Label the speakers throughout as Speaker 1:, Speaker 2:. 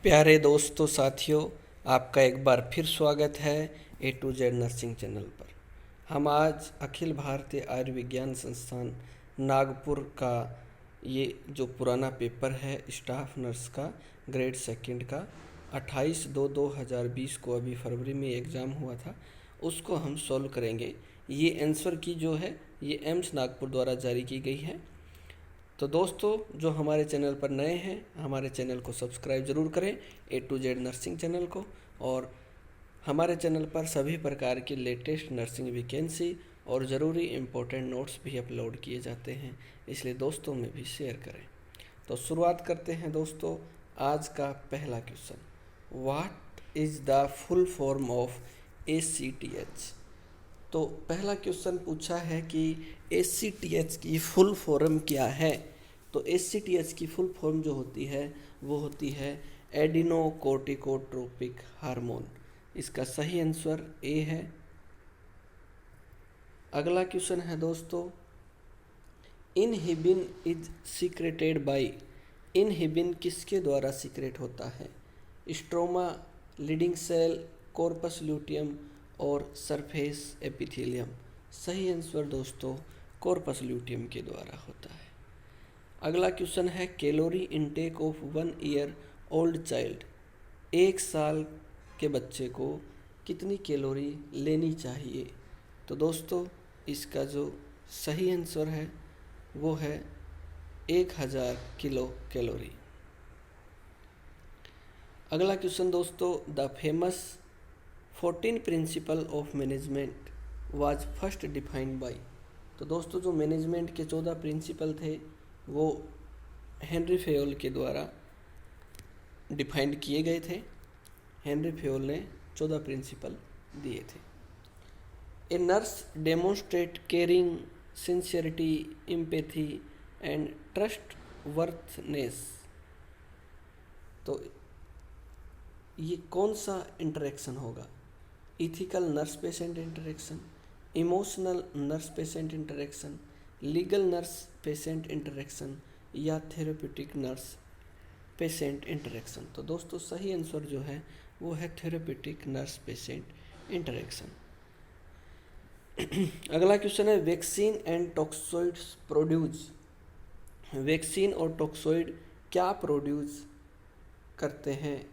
Speaker 1: प्यारे दोस्तों साथियों, आपका एक बार फिर स्वागत है A to Z nursing channel पर। हम आज अखिल भारतीय आयुर्विज्ञान संस्थान नागपुर का ये जो पुराना पेपर है स्टाफ नर्स का ग्रेड सेकंड का 28/2/2020 को अभी फरवरी में एग्ज़ाम हुआ था, उसको हम सॉल्व करेंगे। ये आंसर की जो है ये एम्स नागपुर द्वारा जारी की गई है। तो दोस्तों, जो हमारे चैनल पर नए हैं, हमारे चैनल को सब्सक्राइब ज़रूर करें A to Z nursing channel को। और हमारे चैनल पर सभी प्रकार की लेटेस्ट नर्सिंग वैकेंसी और ज़रूरी इम्पोर्टेंट नोट्स भी अपलोड किए जाते हैं, इसलिए दोस्तों में भी शेयर करें। तो शुरुआत करते हैं दोस्तों। आज का पहला question, what is the full form of ACTH। तो पहला क्वेश्चन पूछा है कि ACTH की फुल फॉर्म क्या है। तो ACTH की फुल फॉर्म जो होती है वो होती है एडिनोकोर्टिकोट्रोपिक हार्मोन। इसका सही आंसर ए है। अगला क्वेश्चन है दोस्तों, inhibin is secreted by. Inhibin किसके द्वारा सीक्रेट होता है? Stroma, leading cell, corpus luteum और सरफेस एपिथेलियम। सही आंसर दोस्तों कॉर्पस ल्यूटियम के द्वारा होता है। अगला क्वेश्चन है, calorie intake of 1 year old child. 1 साल के बच्चे को कितनी कैलोरी लेनी चाहिए? तो दोस्तों इसका जो सही आंसर है वो है 1000 किलो कैलोरी। अगला क्वेश्चन दोस्तों, the famous 14 principle of management was first defined by. तो दोस्तों जो मैनेजमेंट के 14 प्रिंसिपल थे वो हेनरी फेयोल के द्वारा डिफाइंड किए गए थे। हेनरी फेयोल ने 14 प्रिंसिपल दिए थे। A nurse demonstrate caring, sincerity, empathy and trust वर्थनेस। तो ये कौन सा इंटरेक्शन होगा? Ethical nurse patient interaction, emotional nurse patient interaction, legal nurse patient interaction या थेरेप्यूटिक नर्स पेशेंट इंटरेक्शन। तो दोस्तों सही आंसर जो है वो है थेरेप्यूटिक नर्स पेशेंट इंटरेक्शन। अगला क्वेश्चन है, vaccine and toxoids produce. Vaccine और टॉक्सोइड क्या प्रोड्यूस करते हैं?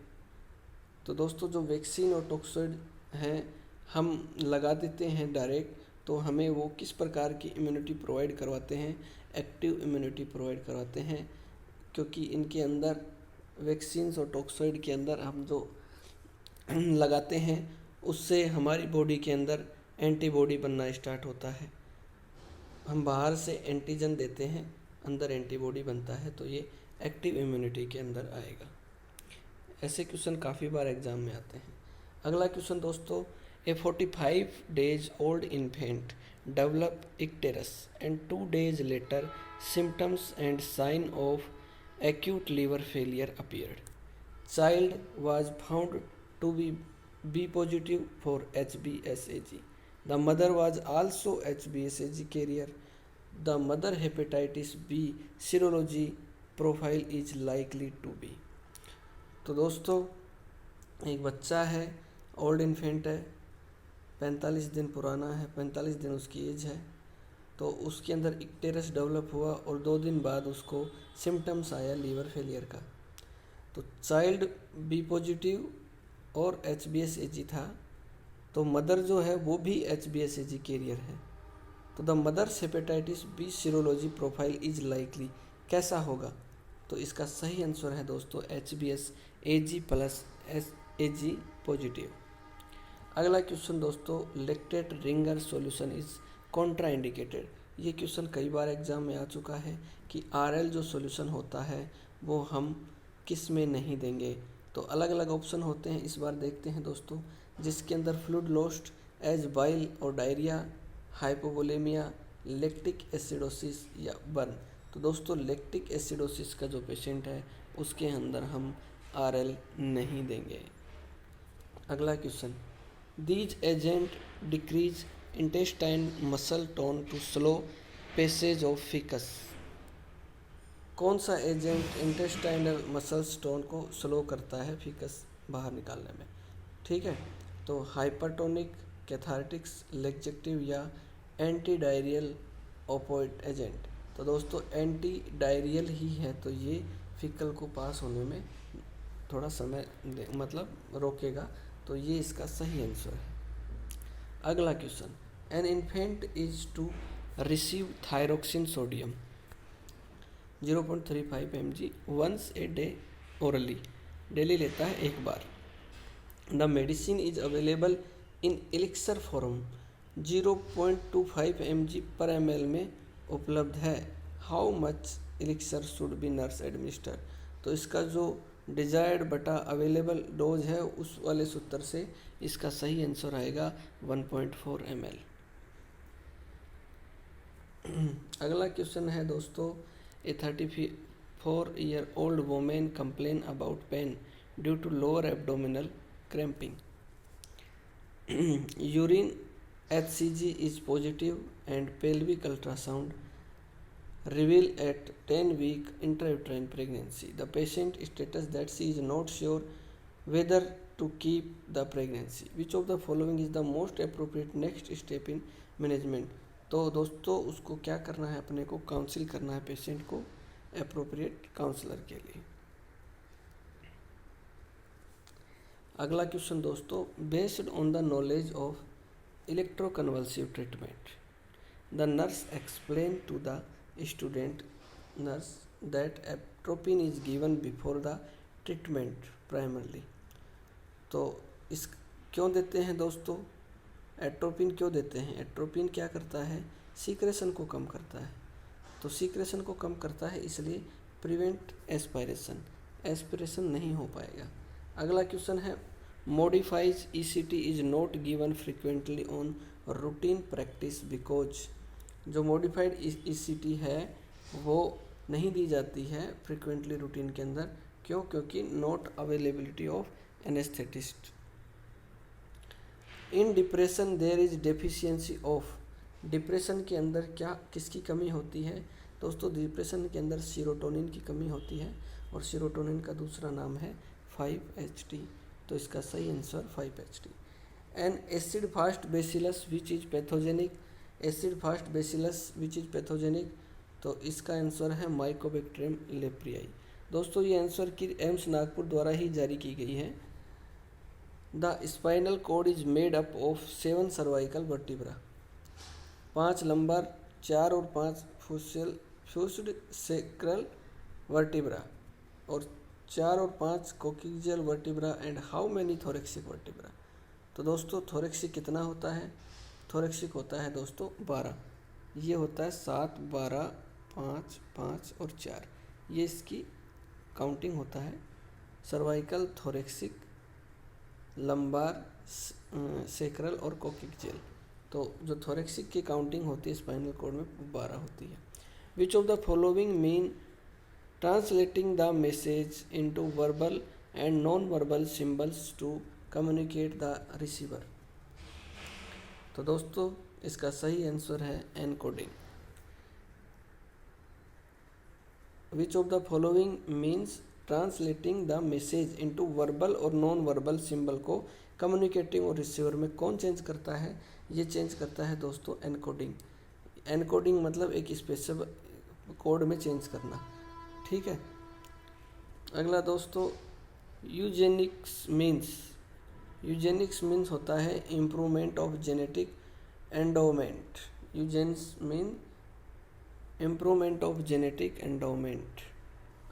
Speaker 1: तो दोस्तों जो वैक्सीन और टॉक्सोइड हैं हम लगा देते हैं डायरेक्ट, तो हमें वो किस प्रकार की इम्यूनिटी प्रोवाइड करवाते हैं? एक्टिव इम्यूनिटी प्रोवाइड करवाते हैं, क्योंकि इनके अंदर वैक्सीन्स और टॉक्सोइड के अंदर हम जो लगाते हैं उससे हमारी बॉडी के अंदर एंटीबॉडी बनना स्टार्ट होता है। हम बाहर से एंटीजन देते हैं, अंदर एंटीबॉडी बनता है, तो ये एक्टिव इम्यूनिटी के अंदर आएगा। ऐसे क्वेश्चन काफ़ी बार एग्जाम में आते हैं। अगला क्वेश्चन दोस्तों, ए 45 days old infant develop icterus and 2 days later symptoms and sign of acute liver failure appeared. Child was found to be B positive for HBsAg. The mother was also HBsAg carrier. The mother hepatitis B serology profile is likely to be. तो दोस्तों एक बच्चा है, old infant है, 45 दिन पुराना है, 45 दिन उसकी एज है। तो उसके अंदर इक्टेरस डेवलप हुआ और 2 दिन बाद उसको सिम्टम्स आया लीवर फेलियर का। तो चाइल्ड बी पॉजिटिव और HBsAg था, तो मदर जो है वो भी HBsAg कैरियर है। तो the mother's hepatitis B serology profile is likely कैसा होगा? तो इसका सही आंसर है दोस्तों HBsAg प्लस Ag पॉजिटिव। अगला क्वेश्चन दोस्तों, lactate ringer solution is contraindicated. ये क्वेश्चन कई बार एग्जाम में आ चुका है कि RL जो सॉल्यूशन होता है वो हम किस में नहीं देंगे। तो अलग अलग ऑप्शन होते हैं, इस बार देखते हैं दोस्तों, जिसके अंदर फ्लूइड लॉस्ट एज बाइल और डायरिया, हाइपोवोलेमिया, लैक्टिक एसिडोसिस या बर्न। तो दोस्तों लैक्टिक एसिडोसिस का जो पेशेंट है उसके अंदर हम RL नहीं देंगे। अगला question, these agent decrease intestine muscle tone to slow passage of feces. कौन सा एजेंट इंटेस्टाइनल मसल स्टोन को स्लो करता है फीकस बाहर निकालने में? ठीक है, तो हाइपरटोनिक, कैथार्टिक्स, लेक्जेक्टिव या एंटी डायरियल ओपोइड एजेंट। तो दोस्तों एंटी डायरियल ही है, तो ये फीकल को पास होने में थोड़ा समय मतलब रोकेगा, तो ये इसका सही आंसर है। अगला question, an infant is to receive thyroxine sodium 0.35 mg once a day orally, daily लेता है एक बार। The medicine is available in elixir form 0.25 mg पर ml में उपलब्ध है। How much elixir should be nurse administer? तो इसका जो डिजायर्ड बटा अवेलेबल डोज है उस वाले सूत्र से इसका सही आंसर आएगा 1.4 ml। अगला क्वेश्चन है दोस्तों, ए 34-year-old woman complain about pain due to lower abdominal cramping. Urine HCG is positive and pelvic ultrasound reveal at 10-week intrauterine pregnancy. The patient status that she is not sure whether to keep the pregnancy. Which of the following is the most appropriate next step in management? तो दोस्तों उसको क्या करना है, अपने को council करना है पेशेंट को अप्रोप्रिएट काउंसलर के लिए। अगला क्वेश्चन दोस्तों, based on the knowledge of electroconvulsive treatment the nurse explain to the student nurse that atropine is given before the treatment primarily. तो इस क्यों देते हैं दोस्तों, एट्रोपिन क्यों देते हैं? एट्रोपिन क्या करता है, सीक्रेशन को कम करता है। तो सीक्रेशन को कम करता है इसलिए प्रिवेंट एस्पायरेशन, एस्पिरेशन नहीं हो पाएगा। अगला क्वेश्चन है, modifies ECT is not given frequently on routine practice because. जो मॉडिफाइड ईसीटी है वो नहीं दी जाती है फ्रिक्वेंटली रूटीन के अंदर, क्यों? क्योंकि not availability of anaesthetist. In depression there is deficiency of. Depression के अंदर क्या किसकी कमी होती है दोस्तों? डिप्रेशन के अंदर सीरोटोनिन की कमी होती है, और सीरोटोनिन का दूसरा नाम है 5-HT। तो इसका सही answer 5-HT। N acid fast bacillus which is pathogenic. Acid fast bacillus which is pathogenic, तो इसका आंसर है माइकोबैक्टीरियम लेप्रियाई। दोस्तों ये आंसर की एम्स नागपुर द्वारा ही जारी की गई है। The spinal cord is made up of 7 cervical vertebra, 5 lumbar, 4 और 5 फ्यूस्ड सेक्रल वर्टिब्रा, और 4 और 5 coccygeal vertebra, and how many thoracic vertebra. तो दोस्तों थोरेक्सिक कितना होता है? थोरेक्सिक होता है दोस्तों 12। ये होता है 7, 12, 5, 5 और 4, ये इसकी काउंटिंग होता है। सर्वाइकल, थोरेक्सिक, लंबार, सेक्रल और कोक्सियल। तो जो थोरेक्सिक की काउंटिंग होती है स्पाइनल कॉर्ड में 12 होती है। Which of the following mean translating the message into verbal and non verbal symbols to communicate the receiver. तो दोस्तों इसका सही आंसर है encoding. Which of the following means translating the message into verbal और non verbal symbol को communicating और receiver में कौन चेंज करता है? ये चेंज करता है दोस्तों एनकोडिंग। एनकोडिंग मतलब एक स्पेशल कोड में चेंज करना, ठीक है। अगला दोस्तों, यूजेनिक्स मीन्स होता है improvement of genetic endowment. Eugens mean improvement of genetic endowment.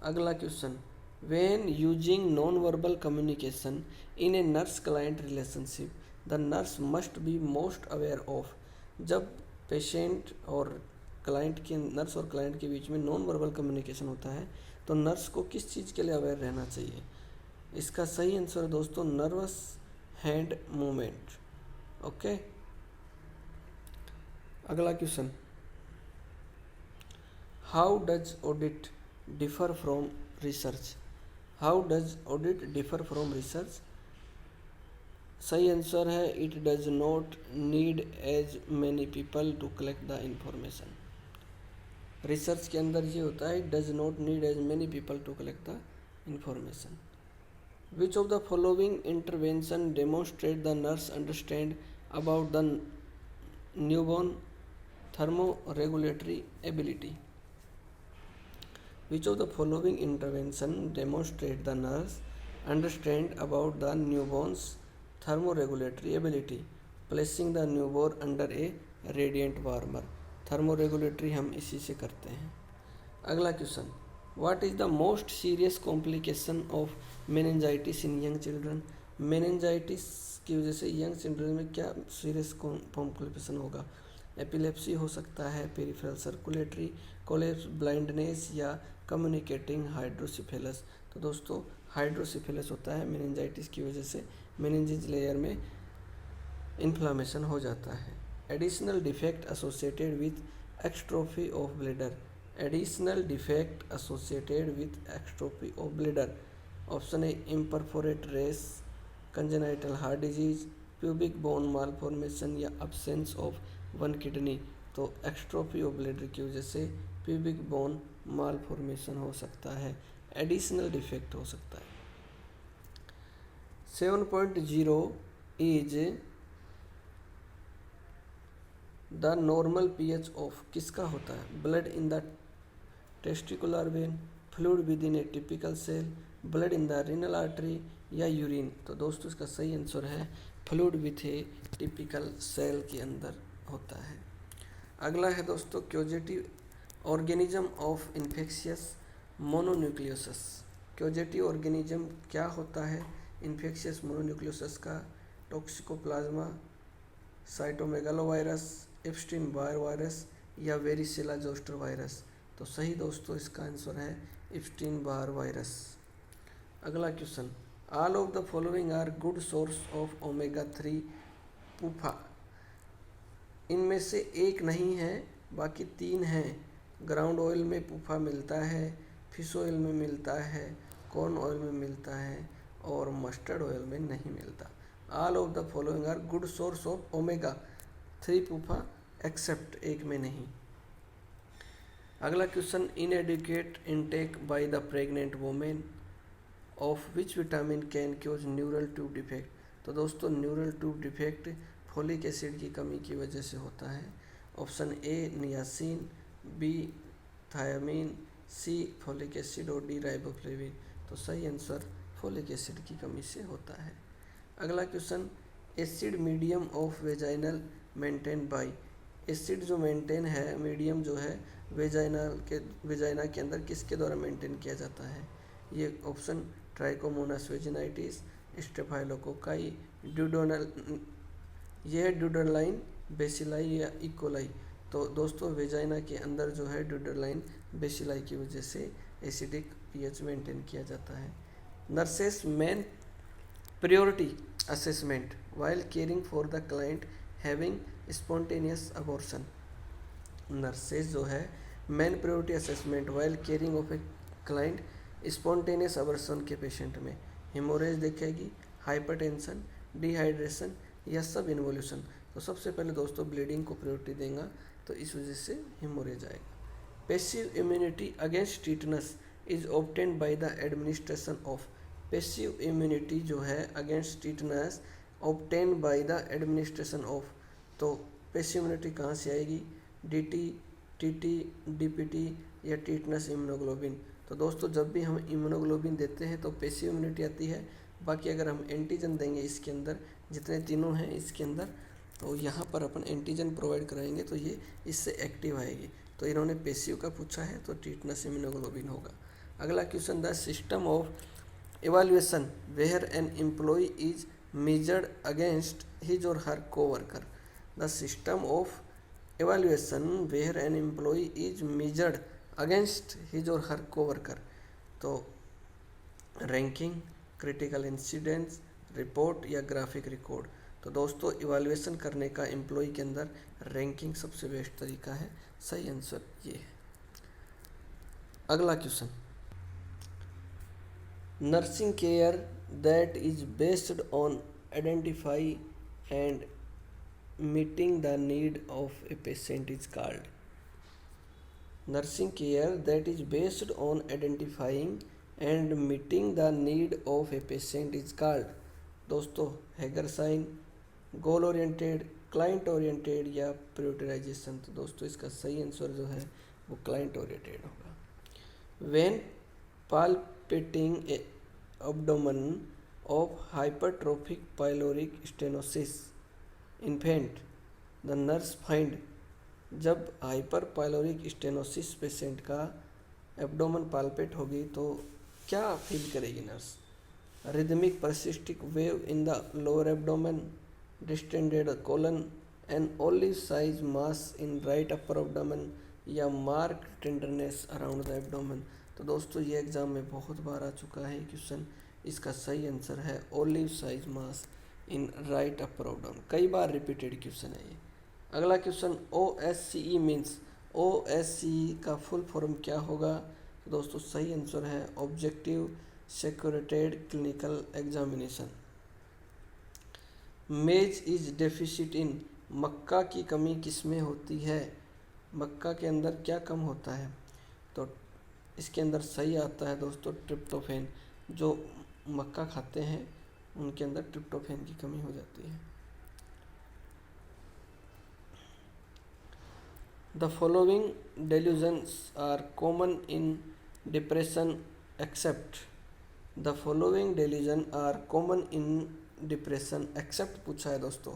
Speaker 1: अगला question, when using non verbal communication in a nurse client relationship the nurse must be most aware of. जब पेशेंट और क्लाइंट के, nurse और client के बीच में non verbal communication होता है तो नर्स को किस चीज़ के लिए अवेयर रहना चाहिए? इसका सही आंसर है दोस्तों नर्वस हैंड मूवमेंट। ओके, अगला question, how does audit differ from research? How does audit differ from research? सही आंसर है it does not need as many people to collect the information. Research के अंदर ये होता है does not need as many people to collect the information. Which of the following intervention demonstrate the nurse understand about the newborn thermoregulatory ability? Which of the following intervention demonstrate the nurse understand about the newborn's thermoregulatory ability? Placing the newborn under a radiant warmer. Thermoregulatory हम इसी से करते हैं। अगला question, what is the most serious complication of meningitis in young children? Meningitis की वजह से young children में क्या सीरियस कॉम्प्लिकेशन होगा? एपिलेप्सी हो सकता है, पेरिफेरल सर्कुलेटरी कोलैप्स, ब्लाइंडनेस या कम्युनिकेटिंग हाइड्रोसिफेलस। तो दोस्तों हाइड्रोसिफेलस होता है मेनिंजाइटिस की वजह से, मेनिंजेस लेयर में इन्फ्लामेशन हो जाता है। Additional defect associated with exstrophy of bladder. Additional defect associated with exstrophy of bladder. Option A imperforate race, congenital heart disease, pubic bone malformation या अब्सेंस ऑफ वन किडनी। तो exstrophy of bladder की वजह से pubic bone malformation हो सकता है, additional defect हो सकता है। 7.0 is the normal pH of किसका होता है? Blood in the testicular vein, fluid within a typical cell, blood in the renal artery या यूरिन। तो दोस्तों इसका सही आंसर है fluid with a typical cell के अंदर होता है। अगला है दोस्तों causative organism of infectious mononucleosis. Causative organism क्या होता है इन्फेक्शियस मोनोन्यूक्लियोसिस का? Toxoplasma, cytomegalovirus, Epstein Barr virus या वेरिसेला जोस्टर वायरस। तो सही दोस्तों इसका आंसर है एप्स्टीन बार वायरस। अगला question, all of the following are good source of omega 3 PUFA. इनमें से एक नहीं है, बाकी तीन हैं। ग्राउंड ऑयल में पुफा मिलता है, फिश ऑयल में मिलता है, कॉर्न ऑयल में मिलता है और मस्टर्ड ऑयल में नहीं मिलता। All of the following are good source of omega 3 PUFA except एक में नहीं। अगला question, inadequate intake by the pregnant women of which vitamin can cause neural tube defect. तो दोस्तों neural tube defect folic acid की कमी की वजह से होता है। Option A niacin, B thiamine, C folic acid और डी राइबोफ्लेविन। तो सही आंसर फोलिक एसिड की कमी से होता है। अगला question, acid medium of vaginal maintain by. Acid जो मेंटेन है, मीडियम जो है वेजाइना के अंदर किसके द्वारा मेंटेन किया जाता है? ये ऑप्शन ट्राइकोमोनास वेजिनाइटिस, स्टेफाइलोकोकाई, ड्यूडोनल, यह है ड्यूडरलाइन बेसिलाई या इकोलाई। तो दोस्तों वेजाइना के अंदर जो है ड्यूडरलाइन बेसिलाई की वजह से एसिडिक पीएच मेंटेन किया जाता है। Nurses main priority assessment while caring for the client having spontaneous abortion। Nurses जो है main priority assessment while caring of a client spontaneous abortion के पेशेंट में हेमोरेज देखेगी, हाइपरटेंशन, डिहाइड्रेशन या सब इन्वोल्यूशन। तो सबसे पहले दोस्तों ब्लीडिंग को प्रायोरिटी देगा, तो इस वजह से हेमोरेज आएगा। Passive immunity against tetanus is obtained by the administration of. Passive immunity जो है against tetanus obtain by the administration of. तो पैसिव इम्यूनिटी कहाँ से आएगी? डीटी, टीटी, डीपीटी या टीटनस इम्यूनोग्लोबिन। तो दोस्तों जब भी हम इम्यूनोग्लोबिन देते हैं तो पैसिव इम्यूनिटी आती है। बाकी अगर हम एंटीजन देंगे इसके अंदर, जितने तीनों हैं इसके अंदर, तो यहाँ पर अपन एंटीजन प्रोवाइड कराएंगे तो ये इससे एक्टिव आएगी। तो इन्होंने पैसिव का पूछा है तो टीटनस इम्यूनोग्लोबिन होगा। अगला question, the system of evaluation where an employee is measured against his or her co-worker। The system of evaluation where an employee is measured against his or her co-worker। तो ranking, critical incidents, report या graphic record. तो दोस्तों evaluation करने का employ के अंदर ranking सबसे best तरीका है। सही आंसर ये है। अगला question, nursing care that is based on identify and meeting the need of a patient is called। Nursing care that is based on identifying and meeting the need of a patient is called दोस्तों Hegar sign, goal oriented, client oriented या prioritization. तो दोस्तों इसका सही answer जो है वो client oriented होगा। When palpating a abdomen of hypertrophic pyloric stenosis infant, the nurse find, जब हाइपर पाइलोरिक स्टेनोसिस पेशेंट का एब्डोमेन पाल्पेट होगी तो क्या फील करेगी nurse? Rhythmic peristaltic wave in the lower abdomen, distended colon, an olive size mass in right upper abdomen या mark tenderness around the abdomen. तो दोस्तों ये एग्जाम में बहुत बार आ चुका है क्वेश्चन। इसका सही आंसर है olive size mass in right upper abdomen. कई बार रिपीटेड क्वेश्चन है ये। अगला क्वेश्चन OSCE मीन्स, OSCE का फुल फॉर्म क्या होगा? तो दोस्तों सही आंसर है ऑब्जेक्टिव सेक्यूरेटेड क्लिनिकल एग्जामिनेशन। मेज इज डेफिसिट इन, मक्का की कमी किसमें होती है? मक्का के अंदर क्या कम होता है? तो इसके अंदर सही आता है दोस्तों ट्रिप्टोफैन। जो मक्का खाते हैं उनके अंदर ट्रिप्टोफैन की कमी हो जाती है। The following delusions are common in depression except, the following delusion are common in depression except पूछा है दोस्तों।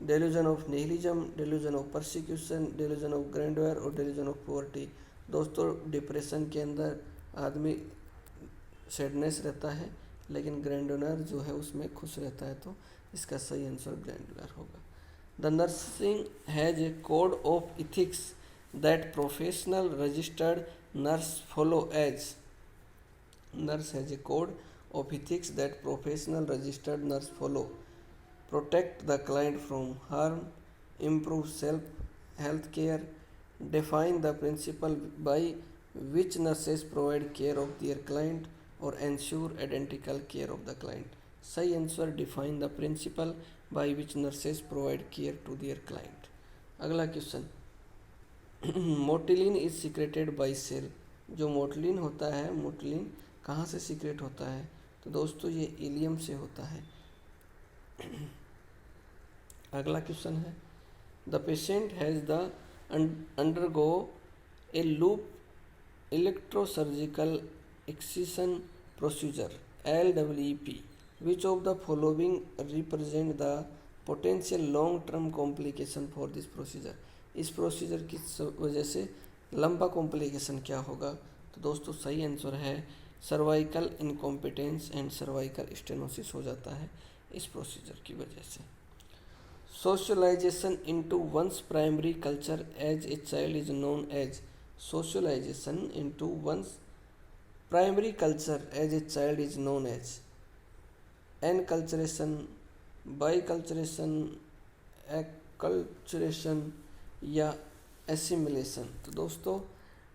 Speaker 1: delusion of nihilism, delusion of persecution, delusion of grandeur और delusion of poverty। दोस्तों डिप्रेशन के अंदर आदमी सैडनेस रहता है लेकिन ग्रैंडोनर जो है उसमें खुश रहता है, तो इसका सही आंसर ग्रैंडोनर होगा। The nursing has a code of ethics that professional registered nurse follow as, nurse has a code of ethics that professional registered nurse follow: protect the client from harm, improve self health care, define the principle by which nurses provide care of their client, or ensure identical care of the client। सही answer define the principle by which nurses provide care to their client. अगला question, motilin is secreted by cell. जो motilin होता है, मोटिलिन कहाँ से secret होता है? तो दोस्तों ये इलियम से होता है। अगला क्वेश्चन है, the patient has the undergo A loop electrosurgical excision procedure LEEP, which of the following represent the potential long term complication for this procedure। इस प्रोसीजर की वजह से लंबा कॉम्प्लिकेशन क्या होगा? तो दोस्तों सही आंसर है cervical incompetence and cervical stenosis हो जाता है इस प्रोसीजर की वजह से। Socialization into one's primary culture as a child is known as, socialization into one's primary culture as a child is known as enculturation, biculturation, acculturation या assimilation. तो दोस्तों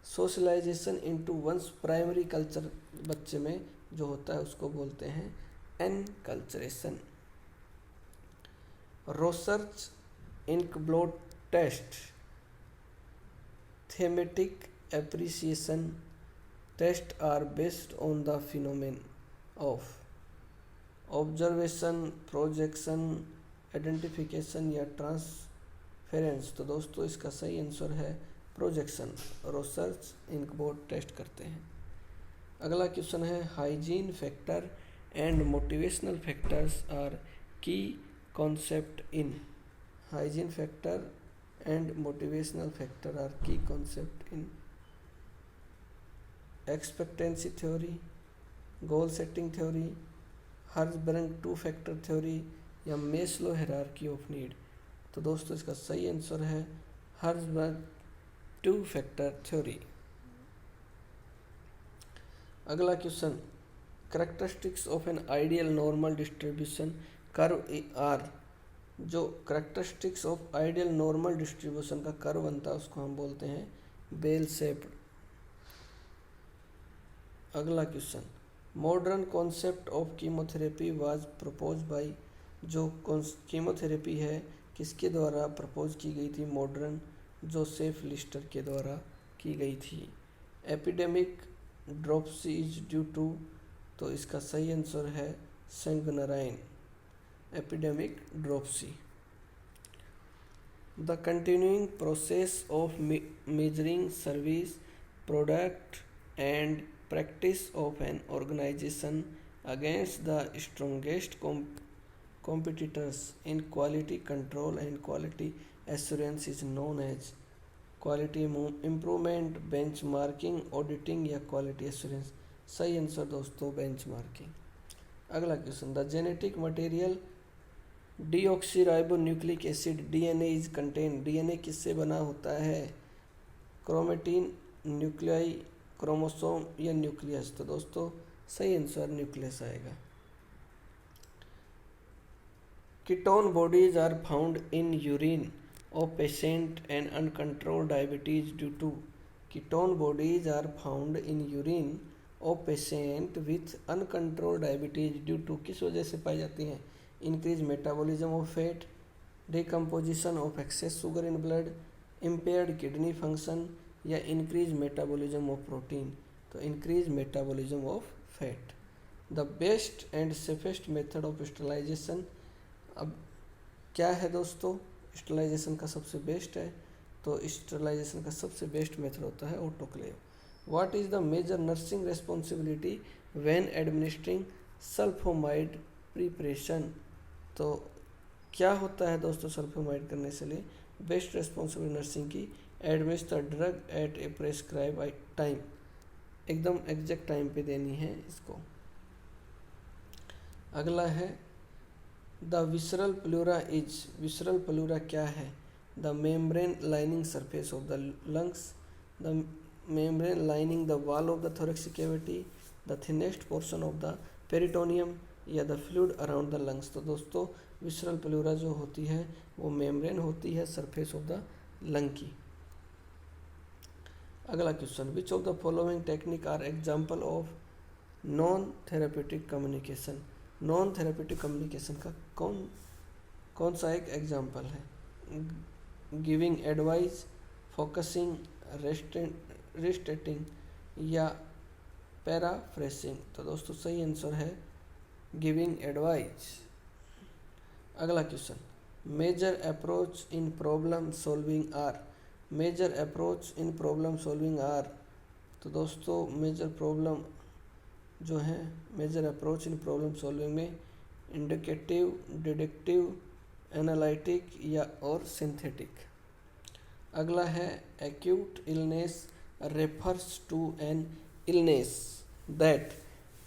Speaker 1: socialization into one's primary culture बच्चे में जो होता है उसको बोलते हैं enculturation. Rorschach ink blot test, thematic apperception test are based on the phenomenon of observation, projection, identification या ट्रांसफेरेंस। तो दोस्तों इसका सही आंसर है प्रोजेक्शन। रिसर्च इंकबोर्ड टेस्ट करते हैं। अगला क्वेश्चन है, hygiene factor and motivational factors are key concept in, hygiene factor and motivational factor are key concept in expectancy theory, goal setting theory, Herzberg two factor theory या Maslow hierarchy of need. तो दोस्तों इसका सही answer है Herzberg two factor theory. अगला question, characteristics of an ideal normal distribution curve are. जो characteristics of ideal normal distribution का curve बनता है उसको हम बोलते हैं बेल शेप्ड। अगला question, modern concept of chemotherapy was propose by, जो कीमोथेरेपी है किसके द्वारा प्रपोज की गई थी? मॉडर्न जोसेफ लिस्टर के द्वारा की गई थी। Epidemic dropsy is due to, तो इसका सही आंसर है sanguinarine, epidemic dropsy. The continuing process of measuring service, product and practice of an organization against the strongest competitors in quality control and quality assurance is known as quality improvement, benchmarking, auditing या quality assurance। सही answer दोस्तों benchmarking। अगला question, the genetic material deoxyribonucleic acid DNA is contain, DNA किससे बना होता है? Chromatin, nuclei, chromosome या nucleus? तो दोस्तों सही आंसर न्यूक्लियस आएगा। Ketone bodies are found in urine of patient and uncontrolled diabetes due to, ketone bodies are found in urine of patient with uncontrolled diabetes due to, किस वजह से पाई जाती हैं? Increase metabolism of fat, decomposition of excess sugar in blood, impaired kidney function या increase metabolism of protein? तो increase metabolism of fat. The best and safest method of sterilization, अब क्या है दोस्तों स्टरलाइजेशन का सबसे बेस्ट है? तो स्टरलाइजेशन का सबसे बेस्ट मेथड होता है autoclave. What is the major nursing responsibility when administering sulfamide preparation? तो क्या होता है दोस्तों सल्फोमाइड करने से लिए? बेस्ट रेस्पॉन्सिबिलिटी नर्सिंग की, administer drug at a prescribe time, एकदम एग्जैक्ट टाइम पे देनी है इसको। अगला है the visceral pleura is, visceral pleura क्या है? The membrane lining surface of the lungs, the membrane lining the wall of the thoracic cavity, the thinnest portion of the peritoneum या the fluid around the lungs? तो दोस्तों visceral pleura जो होती है वो membrane होती है सरफेस ऑफ द लंग की। अगला question, which of the following technique are example of non therapeutic communication? Non therapeutic communication का कौन सा एक एग्जाम्पल है? गिविंग एडवाइस, फोकसिंग, रिस्टेटिंग या पैराफ्रेसिंग? तो दोस्तों सही आंसर है गिविंग एडवाइस। अगला question, major approach in problem solving are, major approach in problem solving are? तो दोस्तों मेजर प्रॉब्लम जो है major approach in problem solving में इंडिकेटिव, डिडक्टिव, एनालिटिक या और सिंथेटिक? अगला है acute illness refers to an illness that,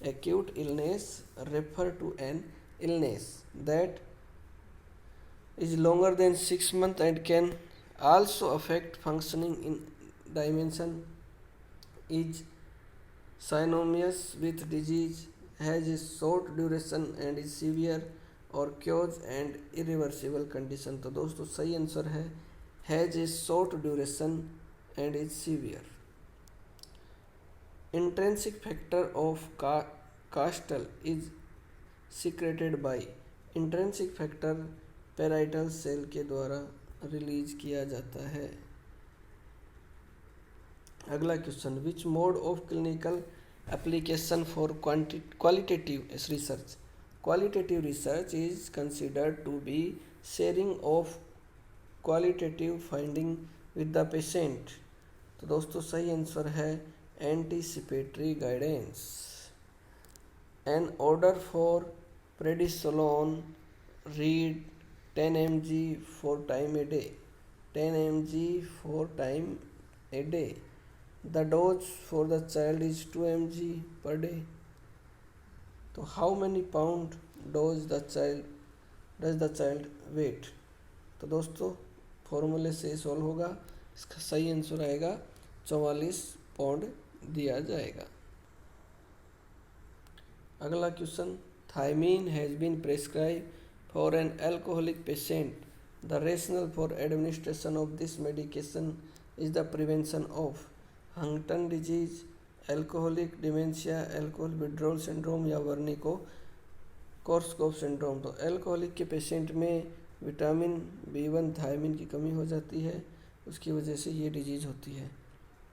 Speaker 1: acute illness refer to an illness that is longer than 6 months and can also affect functioning in dimension, is synonymous with disease, has a short duration and is severe, और cause and irreversible condition? तो दोस्तों सही answer है has a short duration and is severe। Intrinsic factor of castle is secreted by, intrinsic factor parietal cell के द्वारा release किया जाता है। अगला question, which mode of clinical application for qualitative research? Qualitative research is considered to be sharing of qualitative finding with the patient? तो दोस्तों सही answer है anticipatory guidance. An order for prednisolone read 10 mg 4 times a day, 10 mg 4 times a day. The dose for the child is 2 mg per day. तो how many pound does the child weight? तो दोस्तों फॉर्मूले से solve होगा, इसका सही answer आएगा 44 pound दिया जाएगा। अगला question, thiamine has been prescribe for an alcoholic patient. The rationale for administration of this medication is the prevention of Huntington disease, alcoholic dementia, alcohol withdrawal syndrome या वर्निको-कोर्सकोफ सिंड्रोम? तो alcoholic K patient में vitamin B1 thymine की कमी हो जाती है, उसकी वजह से ये डिजीज़ होती है,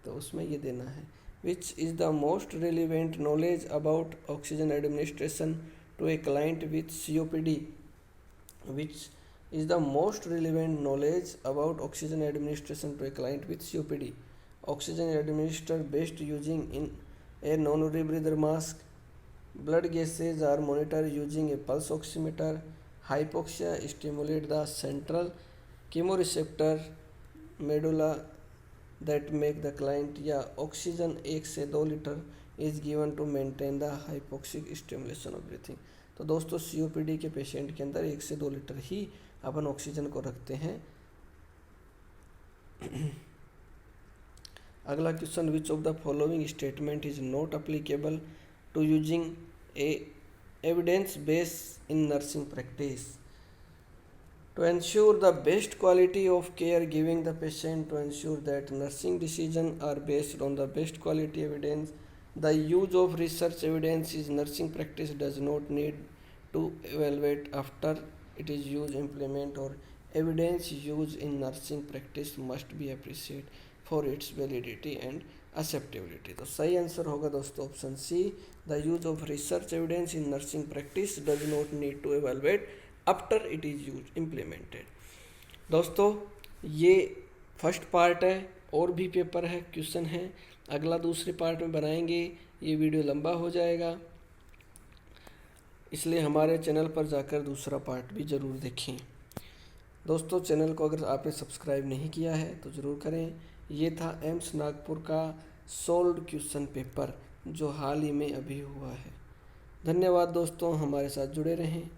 Speaker 1: तो उसमें ये देना है। Which is the most relevant knowledge about oxygen administration to a client with COPD? विच is the most relevant knowledge about oxygen administration to a client with COPD? Oxygen administered best using in a non-rebreather mask. Blood gases are monitored using a pulse oximeter. Hypoxia stimulate the central chemoreceptor medulla that make the client, या oxygen 1 से 2 litre is given to maintain the hypoxic stimulation of breathing. तो दोस्तों COPD के patient के अंदर 1 से 2 litre ही अपन oxygen को रखते हैं। अगला question, which of the following statement is not applicable to using a evidence base in nursing practice? To ensure the best quality of care giving the patient, to ensure that nursing decisions are based on the best quality evidence, the use of research evidence is nursing practice does not need to evaluate after it is used, implement, or evidence used in nursing practice must be appreciated for its validity and acceptability। तो सही answer होगा दोस्तों option C, the use of research evidence in nursing practice does not need to evaluate after it is use implemented. दोस्तों ये first part है, और भी paper है, क्वेश्चन है, अगला दूसरे पार्ट में बनाएंगे, ये वीडियो लंबा हो जाएगा, इसलिए हमारे चैनल पर जाकर दूसरा पार्ट भी ज़रूर देखें। दोस्तों चैनल को अगर आपने सब्सक्राइब नहीं किया है तो ज़रूर करें। ये था एम्स नागपुर का सोल्व्ड क्वेश्चन पेपर जो हाल ही में अभी हुआ है। धन्यवाद दोस्तों, हमारे साथ जुड़े रहें।